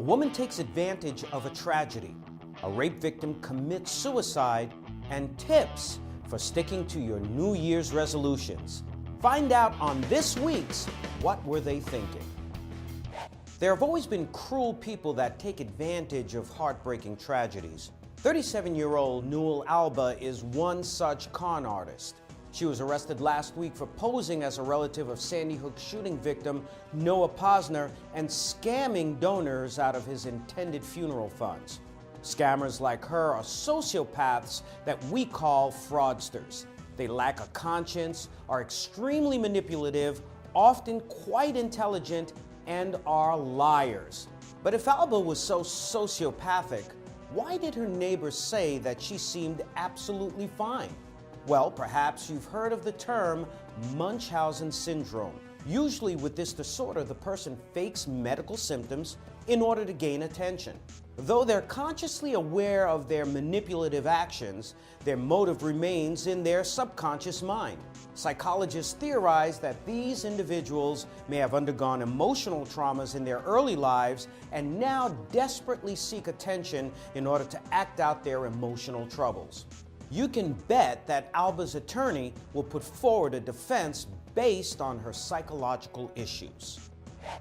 woman takes advantage of a tragedy. A rape victim commits suicide, and tips for sticking to your New Year's resolutions. Find out on this week's What Were They Thinking? There have always been cruel people that take advantage of heartbreaking tragedies. 37-year-old Newell Alba is one such con artist. She was arrested last week for posing as a relative of Sandy Hook shooting victim Noah Posner and scamming donors out of his intended funeral funds. Scammers like her are sociopaths that we call fraudsters. They lack a conscience, are extremely manipulative, often quite intelligent, and are liars. But if Alba was so sociopathic, why did her neighbors say that she seemed absolutely fine? Well, perhaps you've heard of the term Munchausen syndrome. Usually with this disorder, the person fakes medical symptoms in order to gain attention. Though they're consciously aware of their manipulative actions, their motive remains in their subconscious mind. Psychologists theorize that these individuals may have undergone emotional traumas in their early lives and now desperately seek attention in order to act out their emotional troubles. You can bet that Alba's attorney will put forward a defense based on her psychological issues.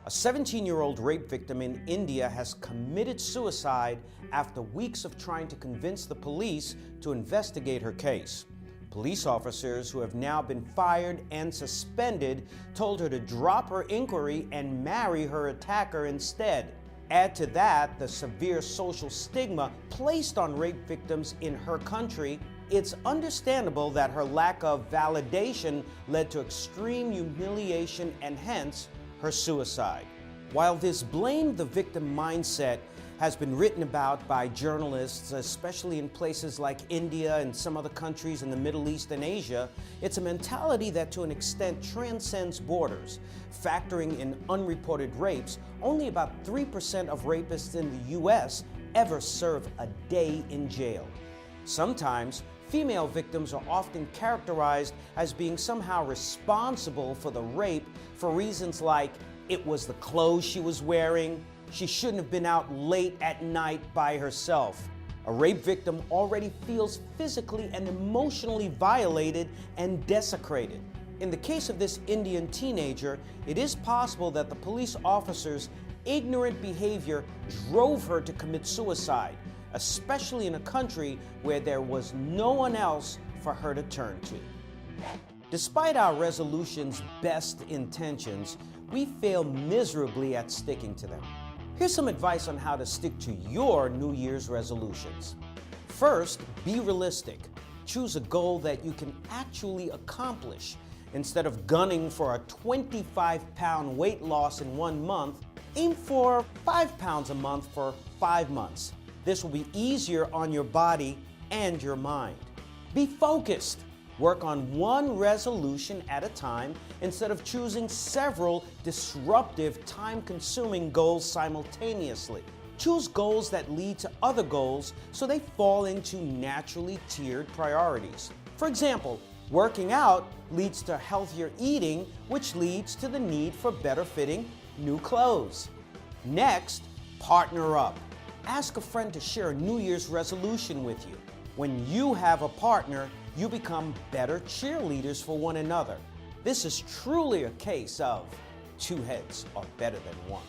A 17-year-old rape victim in India has committed suicide after weeks of trying to convince the police to investigate her case. Police officers who have now been fired and suspended told her to drop her inquiry and marry her attacker instead. Add to that the severe social stigma placed on rape victims in her country. It's understandable that her lack of validation led to extreme humiliation and hence her suicide. While this blame the victim mindset has been written about by journalists, especially in places like India and some other countries in the Middle East and Asia, it's a mentality that to an extent transcends borders. Factoring in unreported rapes, only about 3% of rapists in the US ever serve a day in jail. Sometimes, female victims are often characterized as being somehow responsible for the rape for reasons like it was the clothes she was wearing, she shouldn't have been out late at night by herself. A rape victim already feels physically and emotionally violated and desecrated. In the case of this Indian teenager, it is possible that the police officers' ignorant behavior drove her to commit suicide, especially in a country where there was no one else for her to turn to. Despite our resolutions' best intentions, we fail miserably at sticking to them. Here's some advice on how to stick to your New Year's resolutions. First, be realistic. Choose a goal that you can actually accomplish. Instead of gunning for a 25-pound weight loss in 1 month, aim for 5 pounds a month for 5 months. This will be easier on your body and your mind. Be focused. Work on one resolution at a time instead of choosing several disruptive, time-consuming goals simultaneously. Choose goals that lead to other goals so they fall into naturally tiered priorities. For example, working out leads to healthier eating, which leads to the need for better-fitting new clothes. Next, partner up. Ask a friend to share a New Year's resolution with you. When you have a partner, you become better cheerleaders for one another. This is truly a case of two heads are better than one.